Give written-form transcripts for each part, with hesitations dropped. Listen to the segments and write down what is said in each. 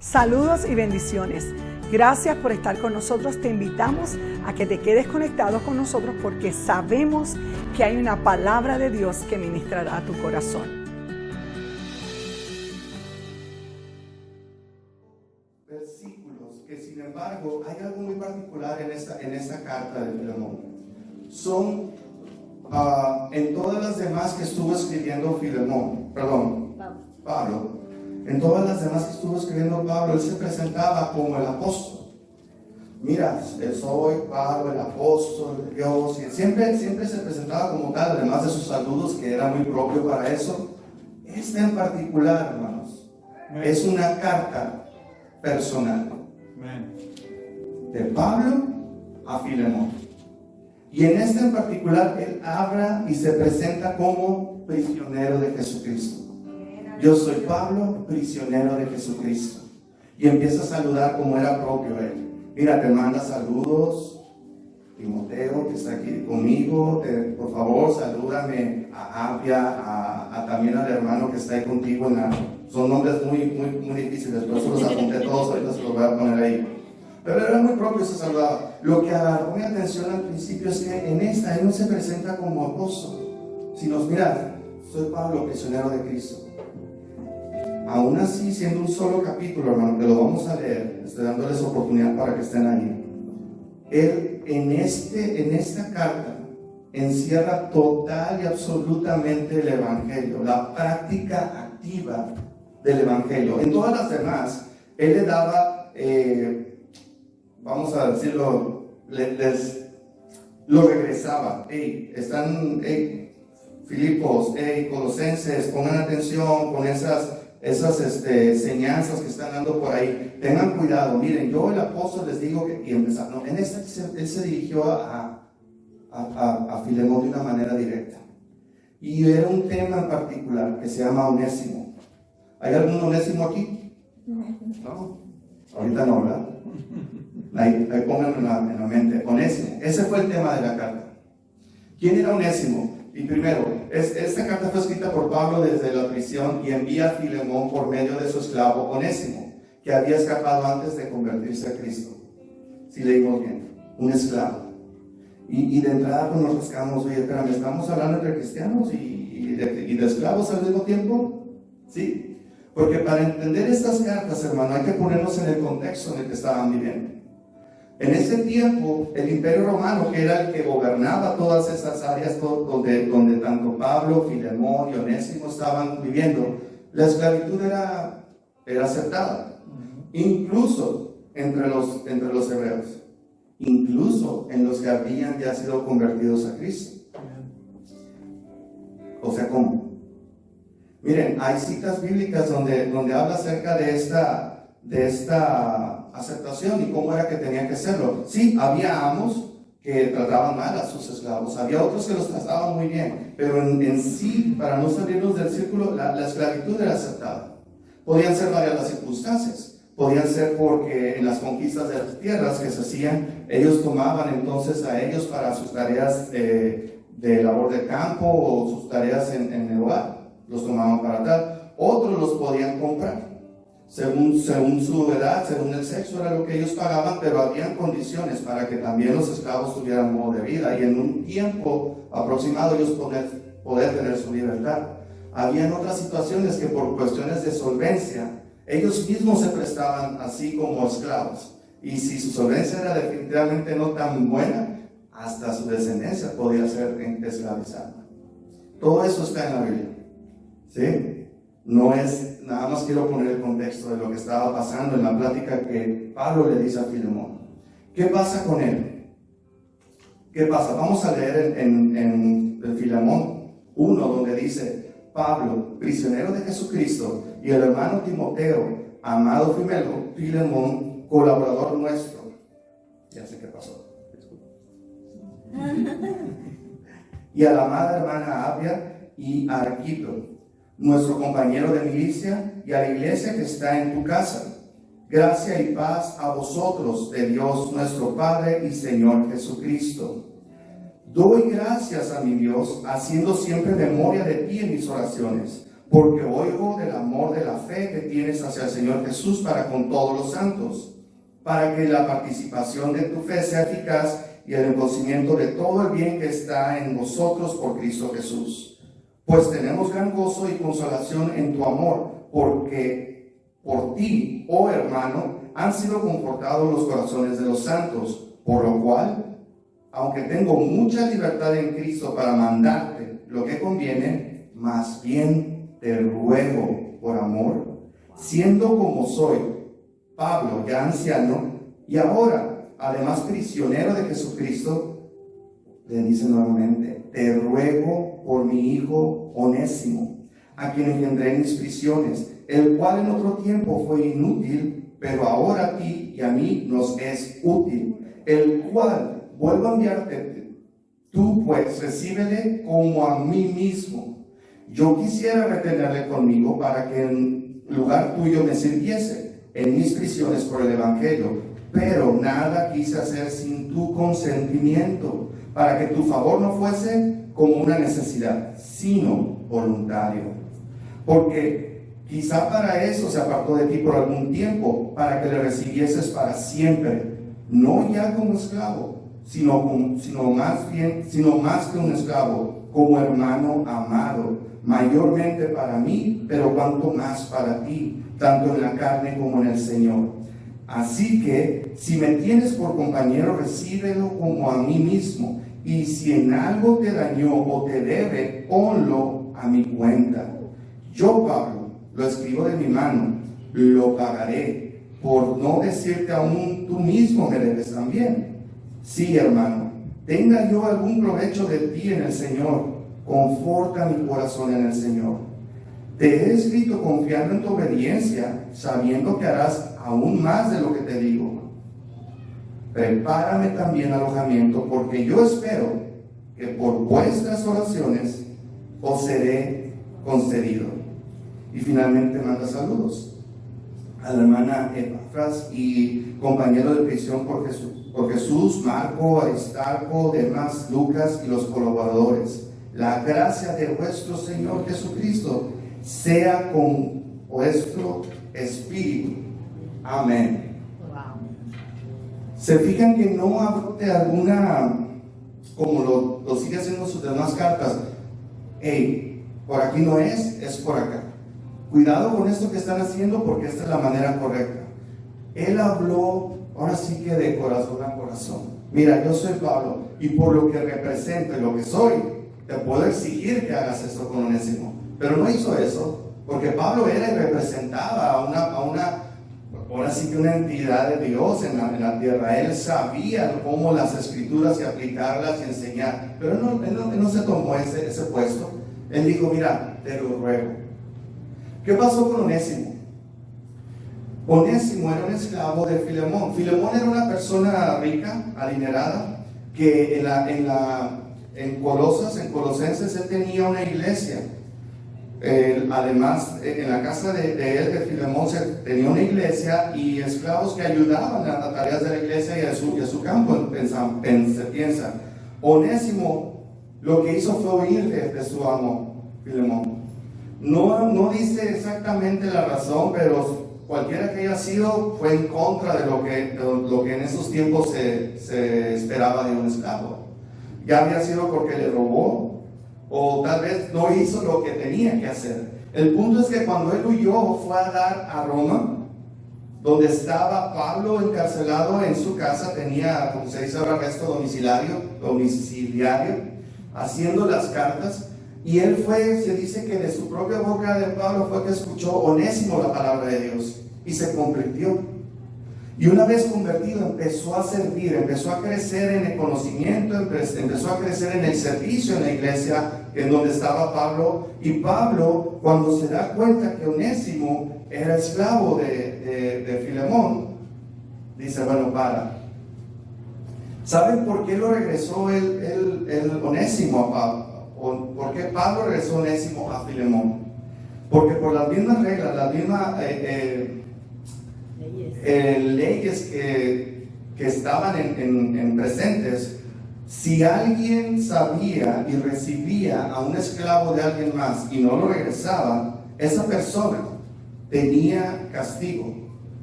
Saludos y bendiciones. Gracias por estar con nosotros. Te invitamos a que te quedes conectado con nosotros porque sabemos que hay una palabra de Dios que ministrará a tu corazón. Versículos que, sin embargo, hay algo muy particular en esta carta de Filemón. Son en todas las demás que estuvo escribiendo Pablo. En todas las demás que estuvo escribiendo Pablo, él se presentaba como el apóstol. Mira, soy Pablo, el apóstol de Dios. Y siempre se presentaba como tal, además de sus saludos, que era muy propio para eso. Esta en particular, hermanos, es una carta personal de Pablo a Filemón. Y en esta en particular, él habla y se presenta como prisionero de Jesucristo. Yo soy Pablo, prisionero de Jesucristo. Y empieza a saludar como era propio él. Mira, te manda saludos, Timoteo, que está aquí conmigo. Por favor, salúdame a Apia, también al hermano que está ahí contigo. Son nombres muy difíciles, por eso los apunté todos, ahorita se los voy a poner ahí. Pero era muy propio, se saludaba. Lo que agarró mi atención al principio es que en esta él no se presenta como apóstol, sino, mira, soy Pablo, prisionero de Cristo. Aún así, siendo un solo capítulo, hermano, que lo vamos a leer, estoy dándoles oportunidad para que estén ahí. Él en esta carta encierra total y absolutamente el Evangelio, la práctica activa del Evangelio. En todas las demás, él le daba, vamos a decirlo, lo regresaba. Filipos, Colosenses, pongan atención con esas enseñanzas que están dando por ahí. Tengan cuidado. Miren, yo el apóstol les digo que, y empezar, no, en esta él se dirigió a Filemón de una manera directa. Y era un tema en particular que se llama Onésimo. ¿Hay algún Onésimo aquí? No, ahorita no, ¿verdad? Ahí pónganlo en la mente. Onésimo, ese fue el tema de la carta. ¿Quién era Onésimo? Y primero, esta carta fue escrita por Pablo desde la prisión y envía a Filemón por medio de su esclavo Onésimo, que había escapado antes de convertirse a Cristo. Si leímos bien, un esclavo. Y de entrada pues nos rascamos, oye, espérame, ¿estamos hablando entre cristianos y de esclavos al mismo tiempo? Sí, porque para entender estas cartas, hermano, hay que ponernos en el contexto en el que estaban viviendo. En ese tiempo, el Imperio Romano, que era el que gobernaba todas esas áreas donde tanto Pablo, Filemón y Onésimo estaban viviendo, la esclavitud era aceptada, incluso entre los hebreos, incluso en los que habían ya sido convertidos a Cristo. O sea, ¿cómo? Miren, hay citas bíblicas donde habla acerca de esta aceptación y cómo era que tenían que hacerlo. Sí, había amos que trataban mal a sus esclavos, había otros que los trataban muy bien, pero en sí, para no salirnos del círculo, la esclavitud era aceptada. Podían ser varias las circunstancias, podían ser porque en las conquistas de las tierras que se hacían, ellos tomaban entonces a ellos para sus tareas de labor de campo o sus tareas en el hogar, los tomaban para tal. Otros los podían comprar. Según su edad, según el sexo, era lo que ellos pagaban, pero habían condiciones para que también los esclavos tuvieran modo de vida y en un tiempo aproximado ellos poder tener su libertad. Habían otras situaciones que por cuestiones de solvencia, ellos mismos se prestaban así como esclavos. Y si su solvencia era definitivamente no tan buena, hasta su descendencia podía ser esclavizada. Todo eso está en la Biblia. ¿Sí? No es, nada más quiero poner el contexto de lo que estaba pasando en la plática que Pablo le dice a Filemón. ¿Qué pasa con él? ¿Qué pasa? Vamos a leer en Filemón 1, donde dice: Pablo, prisionero de Jesucristo, y el hermano Timoteo, amado Filemón, colaborador nuestro. Ya sé qué pasó. Y a la amada hermana Apia y a Arquipo, nuestro compañero de milicia, y a la iglesia que está en tu casa. Gracia y paz a vosotros de Dios nuestro Padre y Señor Jesucristo. Doy gracias a mi Dios, haciendo siempre memoria de ti en mis oraciones, porque oigo del amor de la fe que tienes hacia el Señor Jesús para con todos los santos, para que la participación de tu fe sea eficaz y el conocimiento de todo el bien que está en vosotros por Cristo Jesús. Pues tenemos gran gozo y consolación en tu amor, porque por ti, oh hermano, han sido confortados los corazones de los santos, por lo cual, aunque tengo mucha libertad en Cristo para mandarte lo que conviene, más bien te ruego por amor, siendo como soy, Pablo, ya anciano, y ahora, además prisionero de Jesucristo, le dice nuevamente, te ruego por mi hijo Onésimo, a quien engendré en mis prisiones, el cual en otro tiempo fue inútil, pero ahora a ti y a mí nos es útil, el cual vuelvo a enviarte. Tú pues recíbele como a mí mismo. Yo quisiera retenerle conmigo para que en lugar tuyo me sirviese en mis prisiones por el Evangelio, pero nada quise hacer sin tu consentimiento, para que tu favor no fuese como una necesidad, sino voluntario. Porque quizá para eso se apartó de ti por algún tiempo, para que le recibieses para siempre, no ya como esclavo, sino más que un esclavo, como hermano amado, mayormente para mí, pero cuanto más para ti, tanto en la carne como en el Señor. Así que, si me tienes por compañero, recíbelo como a mí mismo, y si en algo te dañó o te debe, ponlo a mi cuenta. Yo, Pablo, lo escribo de mi mano, lo pagaré, por no decirte aún tú mismo me debes también. Sí, hermano, tenga yo algún provecho de ti en el Señor, conforta mi corazón en el Señor. Te he escrito confiando en tu obediencia, sabiendo que harás aún más de lo que te digo. Prepárame también alojamiento, porque yo espero que por vuestras oraciones os seré concedido. Y finalmente manda saludos a la hermana Epafras y compañero de prisión por Jesús, Marco, Aristarco, Demas, Lucas y los colaboradores. La gracia de vuestro Señor Jesucristo sea con vuestro espíritu. Amén. Wow. Se fijan que no hablo de alguna, como lo sigue haciendo sus demás cartas. Hey, por aquí no es por acá. Cuidado con esto que están haciendo, porque esta es la manera correcta. Él habló, ahora sí que de corazón a corazón. Mira, yo soy Pablo, y por lo que represento y lo que soy, te puedo exigir que hagas esto con Onésimo. Pero no hizo eso, porque Pablo era y representaba a una ahora sí que una entidad de Dios en la tierra. Él sabía cómo las escrituras y aplicarlas y enseñar, pero él no se tomó ese puesto. Él dijo, mira, te lo ruego. ¿Qué pasó con Onésimo? Onésimo era un esclavo de Filemón. Filemón era una persona rica, adinerada, que en Colosenses él tenía una iglesia. Además, en la casa de él, de Filemón, se tenía una iglesia y esclavos que ayudaban a las tareas de la iglesia y a su campo, se piensa. Onésimo lo que hizo fue huir de su amo, Filemón. No dice exactamente la razón, pero cualquiera que haya sido, fue en contra de lo que en esos tiempos se esperaba de un esclavo. Ya había sido porque le robó, o tal vez no hizo lo que tenía que hacer. El punto es que cuando él huyó, fue a dar a Roma, donde estaba Pablo encarcelado en su casa. Tenía, como se dice ahora, arresto domiciliario, haciendo las cartas. Y él se dice que de su propia boca de Pablo fue que escuchó Onésimo la palabra de Dios y se convirtió. Y una vez convertido, empezó a servir, empezó a crecer en el conocimiento, empezó a crecer en el servicio en la iglesia en donde estaba Pablo. Y Pablo, cuando se da cuenta que Onésimo era esclavo de Filemón, dice, bueno, ¿saben por qué lo regresó el Onésimo a Pablo? ¿Por qué Pablo regresó Onésimo a Filemón? Porque por las mismas reglas, las mismas leyes que estaban en presentes, si alguien sabía y recibía a un esclavo de alguien más y no lo regresaba, esa persona tenía castigo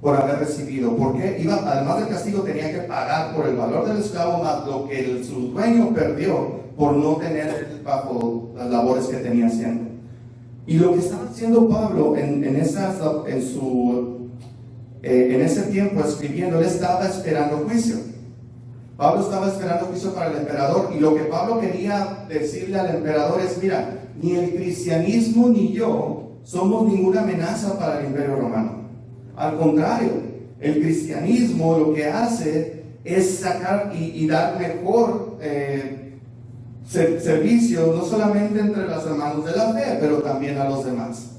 por haber recibido, porque además del castigo tenía que pagar por el valor del esclavo más lo que su dueño perdió por no tener bajo las labores que tenía haciendo. Y lo que estaba haciendo Pablo en ese tiempo escribiendo, él estaba esperando juicio. Pablo estaba esperando juicio para el emperador, y lo que Pablo quería decirle al emperador es: mira, ni el cristianismo ni yo somos ninguna amenaza para el Imperio Romano. Al contrario, el cristianismo lo que hace es sacar y dar mejor servicio, no solamente entre los hermanos de la fe, pero también a los demás.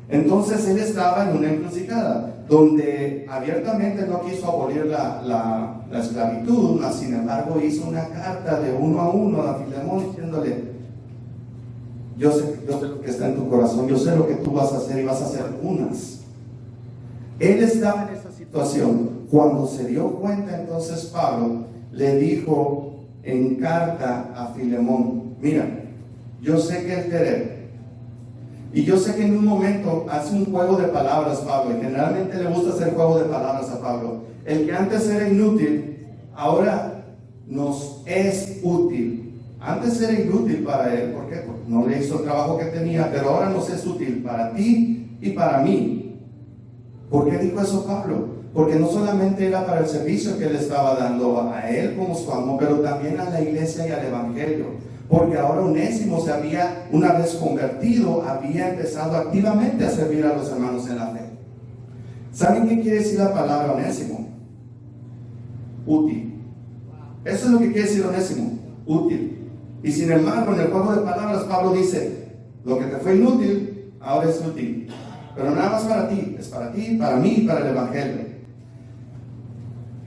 Entonces él estaba en una encrucijada donde abiertamente no quiso abolir la esclavitud, mas sin embargo hizo una carta de 1 a 1 a Filemón diciéndole: yo sé lo que está en tu corazón, yo sé lo que tú vas a hacer, y vas a hacer unas. Él estaba en esa situación. Cuando se dio cuenta, entonces Pablo le dijo en carta a Filemón: mira, yo sé que él te debe, y yo sé que en un momento hace un juego de palabras Pablo, y generalmente le gusta hacer juego de palabras a Pablo. El que antes era inútil, ahora nos es útil. Antes era inútil para él, ¿por qué? Porque no le hizo el trabajo que tenía, pero ahora nos es útil para ti y para mí. ¿Por qué dijo eso Pablo? Porque no solamente era para el servicio que él estaba dando a él como su amo, pero también a la iglesia y al evangelio. Porque ahora Onésimo se había, una vez convertido, había empezado activamente a servir a los hermanos en la fe. ¿Saben qué quiere decir la palabra Onésimo? Útil. Eso es lo que quiere decir Onésimo, útil. Y sin embargo, en el juego de palabras, Pablo dice: lo que te fue inútil, ahora es útil. Pero nada más para ti, es para ti, para mí y para el evangelio.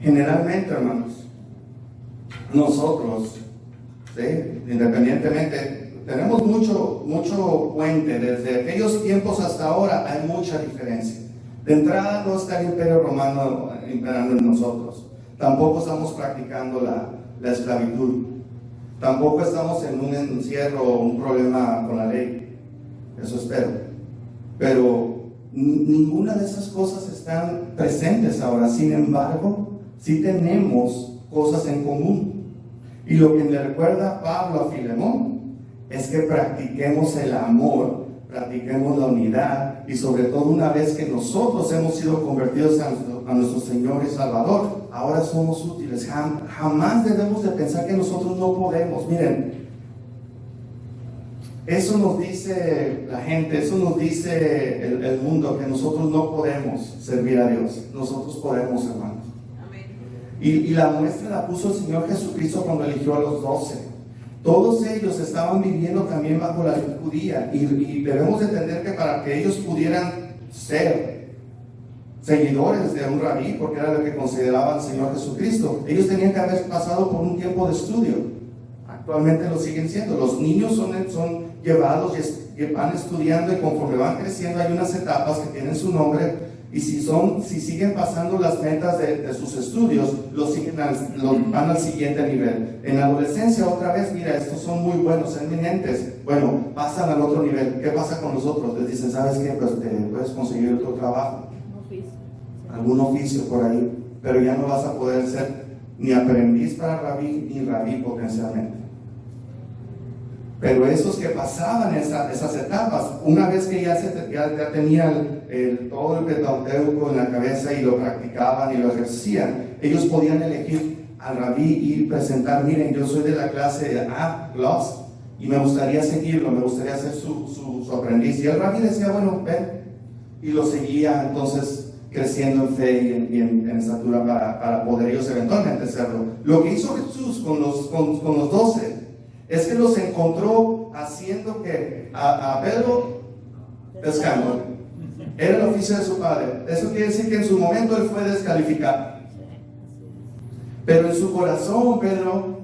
Generalmente, hermanos, nosotros, ¿sí?, independientemente, tenemos mucho puente. Desde aquellos tiempos hasta ahora hay mucha diferencia. De entrada, no está el Imperio Romano imperando en nosotros. Tampoco estamos practicando la esclavitud. Tampoco estamos en un encierro o un problema con la ley. Eso espero. Pero ninguna de esas cosas están presentes ahora. Sin embargo, sí tenemos cosas en común. Y lo que le recuerda Pablo a Filemón es que practiquemos el amor, practiquemos la unidad, y sobre todo, una vez que nosotros hemos sido convertidos a nuestro Señor y Salvador, ahora somos útiles. Jamás debemos de pensar que nosotros no podemos. Miren, eso nos dice la gente, eso nos dice el mundo, que nosotros no podemos servir a Dios. Nosotros podemos, hermanos. Amén. Y la muestra la puso el Señor Jesucristo cuando eligió a los 12. Todos ellos estaban viviendo también bajo la ley judía, y debemos entender que para que ellos pudieran ser seguidores de un rabí, porque era lo que consideraban el Señor Jesucristo, ellos tenían que haber pasado por un tiempo de estudio. Actualmente lo siguen siendo. Los niños son llevados y van estudiando, y conforme van creciendo hay unas etapas que tienen su nombre, y si siguen pasando las metas de sus estudios, van al siguiente nivel. En la adolescencia, otra vez, mira, estos son muy buenos, eminentes, bueno, pasan al otro nivel. ¿Qué pasa con los otros? Les dicen: ¿sabes qué? Pues te puedes conseguir otro trabajo, algún oficio por ahí, pero ya no vas a poder ser ni aprendiz para rabí, ni rabí potencialmente. Pero esos que pasaban esas etapas, una vez que ya tenían todo el Pentateuco en la cabeza y lo practicaban y lo ejercían, ellos podían elegir al rabí y presentar: miren, yo soy de la clase A+, y me gustaría seguirlo, me gustaría ser su aprendiz. Y el rabí decía: bueno, ven, y lo seguía, entonces creciendo en fe y en estatura para poder ellos eventualmente serlo. Lo que hizo Jesús con los 12 es que los encontró haciendo que a Pedro pescando. Era el oficio de su padre. Eso quiere decir que en su momento él fue descalificado, pero en su corazón Pedro,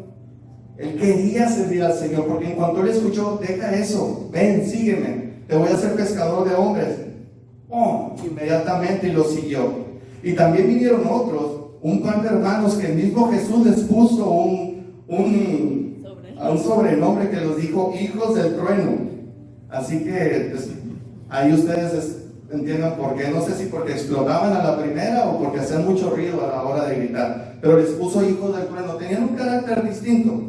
él quería servir al Señor, porque en cuanto él escuchó: deja eso, ven, sígueme, te voy a hacer pescador de hombres, inmediatamente, y lo siguió. Y también vinieron otros, un par de hermanos, que el mismo Jesús les puso un sobrenombre que los dijo hijos del trueno. Así que Ahí ustedes entiendan por qué. No sé si porque explotaban a la primera o porque hacían mucho ruido a la hora de gritar. Pero les puso hijos del trueno. Tenían un carácter distinto.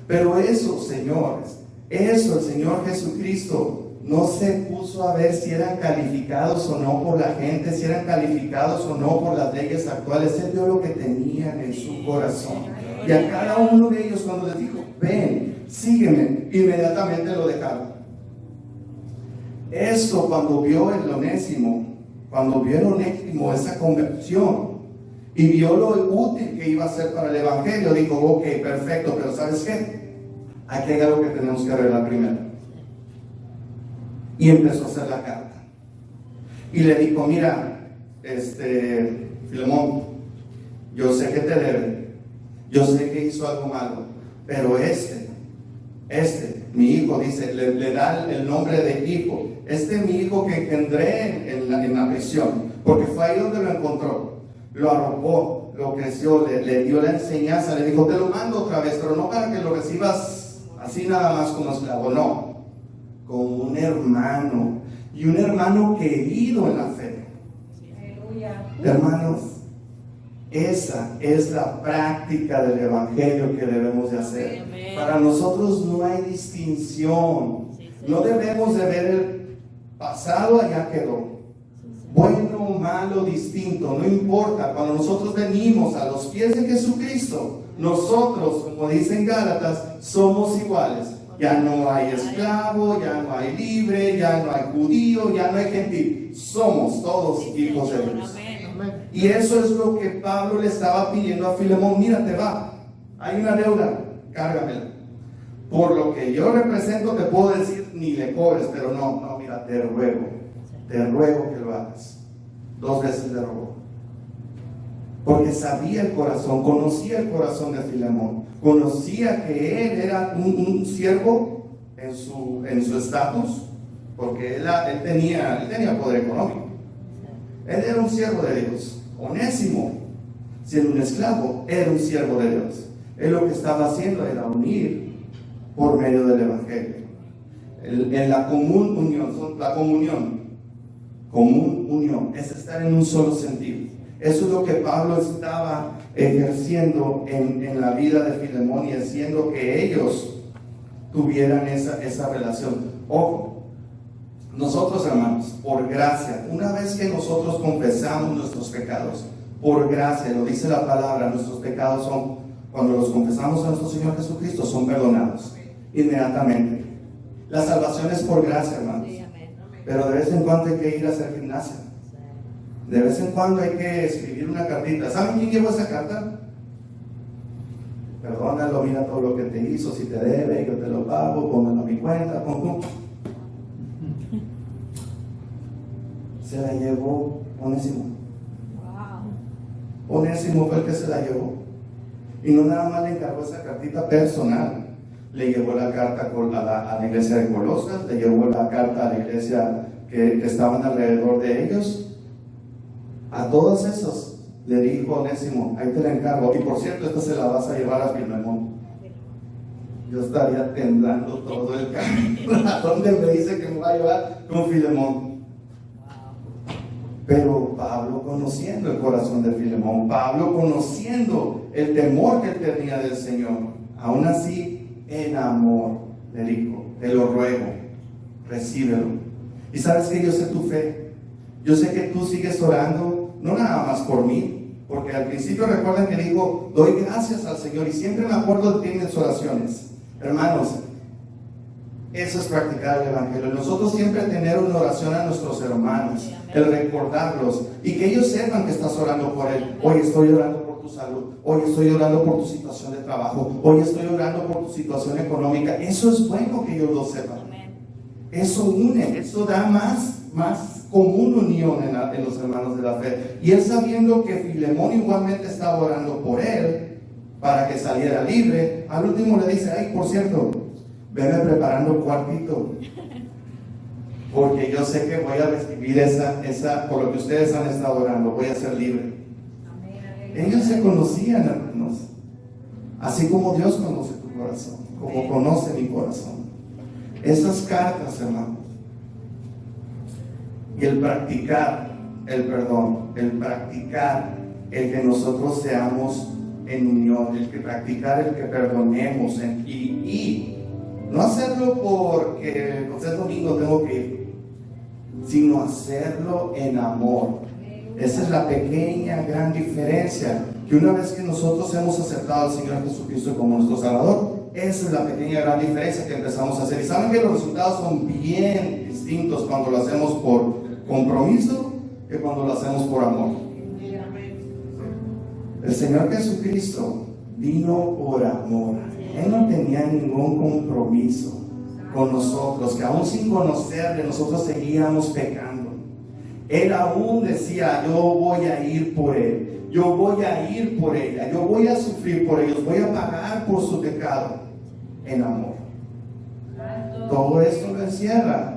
Pero eso, señores, eso el Señor Jesucristo no se puso a ver si eran calificados o no por la gente, si eran calificados o no por las leyes actuales. Él vio lo que tenían en su corazón. Y a cada uno de ellos, cuando les dijo, ven, sígueme, inmediatamente lo dejaron. Esto, cuando vio el Onésimo, esa conversión, y vio lo útil que iba a ser para el Evangelio, dijo, ok, perfecto, pero ¿sabes qué? Aquí hay algo que tenemos que arreglar primero. Y empezó a hacer la carta. Y le dijo, mira, Filemón, yo sé que te debe, yo sé que hizo algo malo, pero mi hijo, dice, le da el nombre de hijo. Mi hijo que engendré en la prisión, porque fue ahí donde lo encontró, lo arropó, lo creció, le dio la enseñanza, le dijo, te lo mando otra vez, pero no para que lo recibas así nada más como esclavo, no, como un hermano, y un hermano querido en la fe. Aleluya. Hermanos, esa es la práctica del Evangelio que debemos de hacer. Amén. Para nosotros no hay distinción. No debemos de ver el pasado, allá quedó. Bueno, malo, distinto, no importa. Cuando nosotros venimos a los pies de Jesucristo, nosotros, como dicen Gálatas, somos iguales. Ya no hay esclavo, ya no hay libre, ya no hay judío, ya no hay gentil. Somos todos hijos de Dios. Y eso es lo que Pablo le estaba pidiendo a Filemón. Mira, te va, hay una deuda, cárgamela. Por lo que yo represento te puedo decir, ni le cobres, pero no, mira, te ruego que lo hagas. 2 veces le rogó. Porque sabía el corazón, conocía el corazón de Filemón, conocía que él era un siervo en su estatus, porque él tenía poder económico. Él era un siervo de Dios. Onésimo, siendo un esclavo, era un siervo de Dios. Él lo que estaba haciendo era unir por medio del Evangelio. En la común unión es estar en un solo sentido. Eso es lo que Pablo estaba ejerciendo en la vida de Filemón y haciendo que ellos tuvieran esa relación. Ojo, nosotros, hermanos, por gracia, una vez que nosotros confesamos nuestros pecados, por gracia, lo dice la palabra, nuestros pecados son, cuando los confesamos a nuestro Señor Jesucristo, son perdonados inmediatamente. La salvación es por gracia, hermanos. Pero de vez en cuando hay que ir a hacer gimnasia. De vez en cuando hay que escribir una cartita. ¿Saben quién llevó esa carta? Perdónalo, mira todo lo que te hizo, si te debe, yo te lo pago, póngalo a mi cuenta, Se la llevó Onésimo. Onésimo fue el que se la llevó. Y no nada más le encargó esa cartita personal. Le llevó la carta a la iglesia de Colosas, le llevó la carta a la iglesia que estaban alrededor de ellos. A todos esos le dijo Onésimo, ahí te la encargo. Y por cierto, esta se la vas a llevar a Filemón. Yo estaría temblando todo el camino. ¿A dónde me dice que me va a llevar con Filemón? Pero Pablo, conociendo el corazón de Filemón, Pablo conociendo el temor que él tenía del Señor, aún así, en amor, le dijo, te lo ruego, recíbelo. Y sabes que yo sé tu fe, yo sé que tú sigues orando, no nada más por mí, porque al principio recuerdan que dijo, doy gracias al Señor, y siempre me acuerdo de ti en mis oraciones. Hermanos, eso es practicar el Evangelio. Nosotros siempre tener una oración a nuestros hermanos, el recordarlos, y que ellos sepan que estás orando por él. Hoy estoy orando por tu salud, hoy estoy orando por tu situación de trabajo, hoy estoy orando por tu situación económica. Eso es bueno que ellos lo sepan. Eso une, eso da más común unión en los hermanos de la fe. Y él, sabiendo que Filemón igualmente estaba orando por él para que saliera libre, al último le dice, ay, por cierto, veme preparando el cuartito, porque yo sé que voy a recibir esa por lo que ustedes han estado orando, voy a ser libre. Ellos se conocían, hermanos, así como Dios conoce tu corazón, como conoce mi corazón. Esas cartas, hermanos, Y el practicar el perdón, el practicar el que nosotros seamos en unión, el que practicar el que perdonemos y no hacerlo porque pues es domingo, tengo que ir, sino hacerlo en amor. Esa es la pequeña, gran diferencia, que una vez que nosotros hemos aceptado al Señor Jesucristo como nuestro Salvador, esa es la pequeña, gran diferencia que empezamos a hacer. Y saben que los resultados son bien distintos cuando lo hacemos por compromiso que cuando lo hacemos por amor. El Señor Jesucristo vino por amor. Él no tenía ningún compromiso con nosotros, que aún sin conocerle nosotros seguíamos pecando. Él aún decía: yo voy a ir por él, yo voy a ir por ella, yo voy a sufrir por ellos, voy a pagar por su pecado en amor. Todo esto lo encierra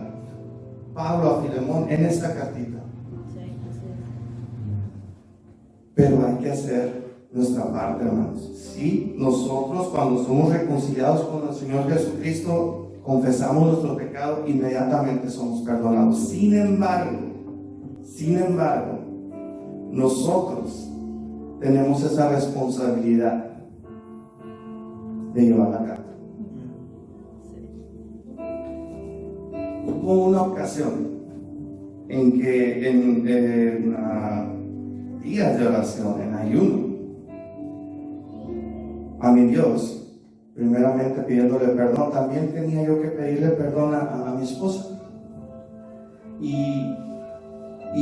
Pablo a Filemón en esta cartita. Pero hay que hacer nuestra parte, hermanos. Sí, nosotros cuando somos reconciliados con el Señor Jesucristo, confesamos nuestro pecado, inmediatamente somos perdonados. Sin embargo, nosotros tenemos esa responsabilidad de llevar la carta. Hubo una ocasión en que en días de oración, en ayuno, a mi Dios, primeramente pidiéndole perdón, también tenía yo que pedirle perdón a mi esposa. Y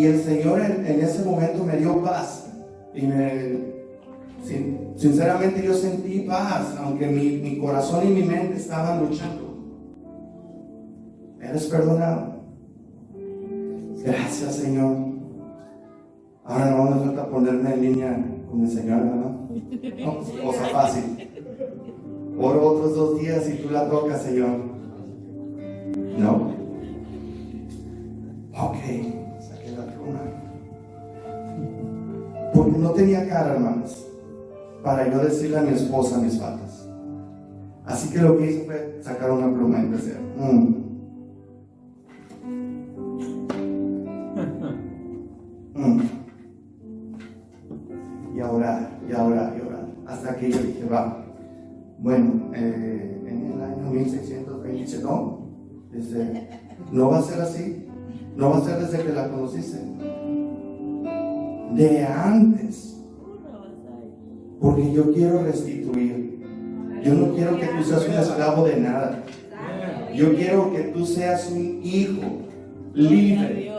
el Señor en ese momento me dio paz. Y sinceramente yo sentí paz, aunque mi corazón y mi mente estaban luchando. Eres perdonado. Gracias, Señor. Ahora no me falta ponerme en línea con el Señor, ¿verdad? No, pues, cosa fácil. Oro otros 2 días y tú la tocas, Señor. ¿No? Ok, saqué la pluma. Porque no tenía cara, hermanos, para yo decirle a mi esposa mis faltas. Así que lo que hice fue sacar una pluma y empecé. Y a orar. Hasta que yo dije, va. Bueno, en el año 1620, no va a ser así. No va a ser desde que la conociste. De antes. Porque yo quiero restituir. Yo no quiero que tú seas un esclavo de nada. Yo quiero que tú seas un hijo libre.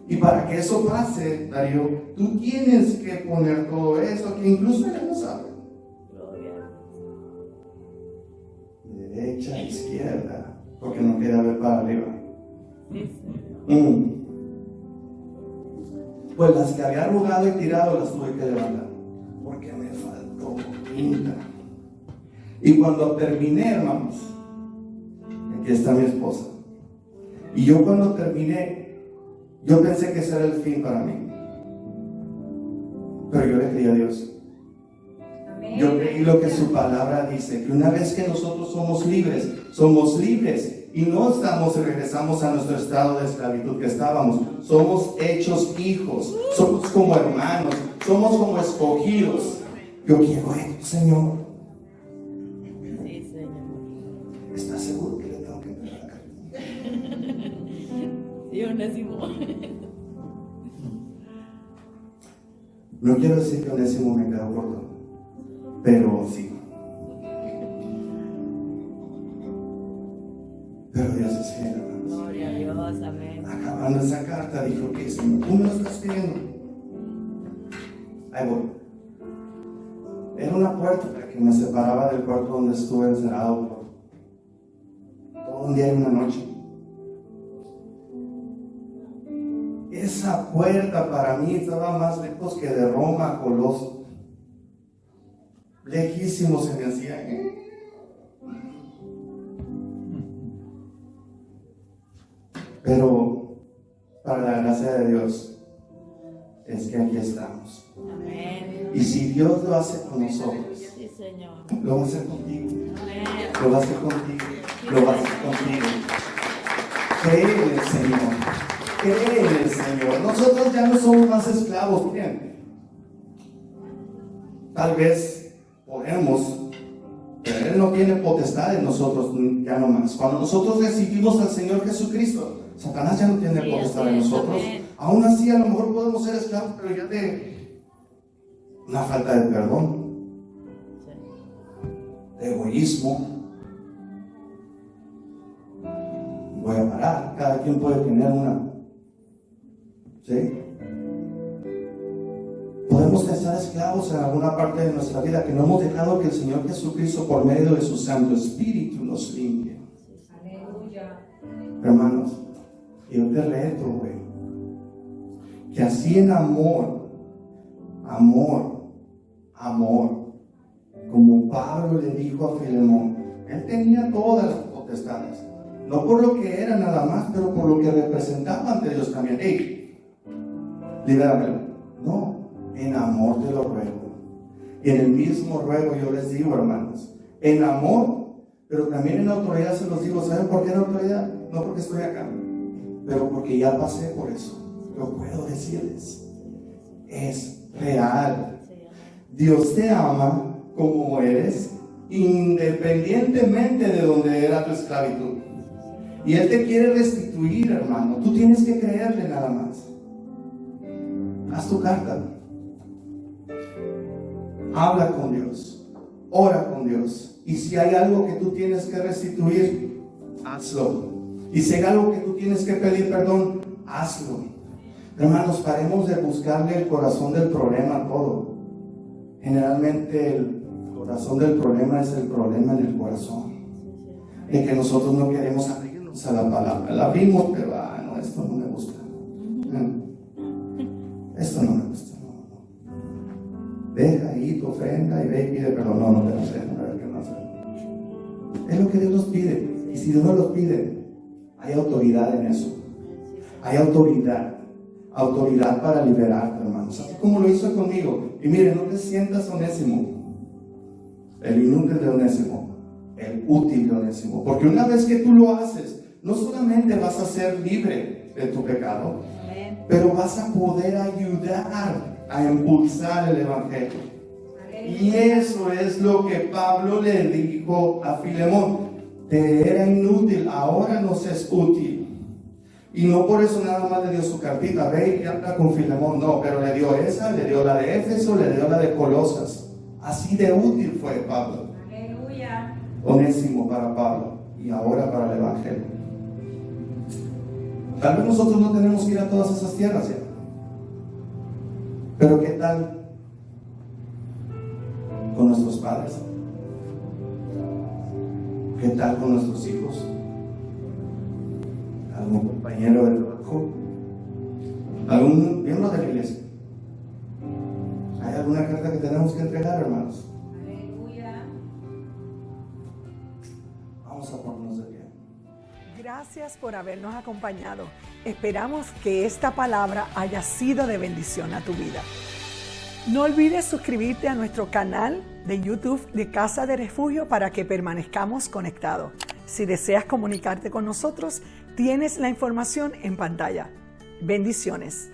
Y para que eso pase, Darío, tú tienes que poner todo eso que incluso él no sabe. Derecha, izquierda, porque no queda ver para arriba. Pues las que había arrugado y tirado las tuve que levantar, porque me faltó tinta. Y cuando terminé, hermanos, aquí está mi esposa. Y yo cuando terminé, yo pensé que ese era el fin para mí. Pero yo le pedí a Dios. Yo creí lo que su palabra dice, que una vez que nosotros somos libres y no regresamos a nuestro estado de esclavitud que estábamos. Somos hechos hijos, somos como hermanos, somos como escogidos. Yo quiero esto, Señor. Sí, Señor. ¿Estás seguro que le tengo que entregar la carta? Sí, Onésimo. No quiero decir que Onésimo me quedó corto, pero sí. Pero Dios es fiel, hermanos. Gloria a Dios, amén. Acabando esa carta, dijo: ok, Señor, tú me lo estás pidiendo. Ahí voy. Era una puerta que me separaba del cuarto donde estuve encerrado por todo un día y una noche. Esa puerta para mí estaba más lejos que de Roma a Coloso. Lejísimo se me hacía. Pero para la gracia de Dios es que aquí estamos. Amén. Y si Dios lo hace con nosotros, Sí, Señor. lo va a hacer contigo. Amén. Lo va a hacer contigo. Lo va a hacer contigo. Cree en el Señor. cree en el Señor. Nosotros ya no somos más esclavos. Miren, tal vez podemos, pero Él no tiene potestad en nosotros ya no más. Cuando nosotros recibimos al Señor Jesucristo, Satanás ya no tiene potestad en nosotros. Aún así, a lo mejor podemos ser esclavos, pero ya de una falta de perdón, de egoísmo. Voy a parar, cada quien puede tener una. ¿Sí? Podemos estar esclavos en alguna parte de nuestra vida que no hemos dejado que el Señor Jesucristo, por medio de su Santo Espíritu, nos limpie. Aleluya. Hermanos, yo te reto, güey, que así en amor, como Pablo le dijo a Filemón, él tenía todas las potestades, no por lo que era nada más, pero por lo que representaba ante Dios también. ¡Ey! Libéramelo. No, en amor te lo ruego. Y en el mismo ruego yo les digo, hermanos, en amor, pero también en autoridad se los digo. ¿Saben por qué en autoridad? No porque estoy acá, pero porque ya pasé por eso. Lo puedo decirles. Es real. Dios te ama como eres, independientemente de donde era tu esclavitud. Y Él te quiere restituir, hermano. Tú tienes que creerle nada más. Haz tu carta. Habla con Dios. Ora con Dios. Y si hay algo que tú tienes que restituir, hazlo. Y si hay algo que tú tienes que pedir perdón, hazlo. Hermanos, paremos de buscarle el corazón del problema a todo. Generalmente el corazón del problema es el problema en el corazón. De que nosotros no queremos abrirnos a la palabra. La abrimos, pero no, esto no me gusta. Esto no me gusta. No. Deja ahí tu ofrenda y ve y pide perdón. No te lo sé. A ver qué más. Es lo que Dios nos pide. Y si Dios no lo pide, hay autoridad en eso. Hay autoridad. Autoridad para liberarte, hermanos. Así como lo hizo conmigo. Y mire, no te sientas Onésimo. El inútil de Onésimo. El útil de Onésimo. Porque una vez que tú lo haces, no solamente vas a ser libre de tu pecado, pero vas a poder ayudar a impulsar el Evangelio. Y eso es lo que Pablo le dijo a Filemón. Te era inútil, ahora nos es útil. Y no por eso nada más le dio su cartita, ve y anda con Filemón, no, pero le dio esa, le dio la de Éfeso, le dio la de Colosas. Así de útil fue Pablo. Aleluya. Onésimo para Pablo y ahora para el Evangelio. Tal vez nosotros no tenemos que ir a todas esas tierras ya. Pero ¿qué tal con nuestros padres? ¿Qué tal con nuestros hijos? ¿Algún compañero del trabajo? ¿Algún miembro de la iglesia? ¿Hay alguna carta que tenemos que entregar, hermanos? Aleluya. Vamos a ponernos de pie. Gracias por habernos acompañado. Esperamos que esta palabra haya sido de bendición a tu vida. No olvides suscribirte a nuestro canal de YouTube de Casa de Refugio para que permanezcamos conectados. Si deseas comunicarte con nosotros, tienes la información en pantalla. Bendiciones.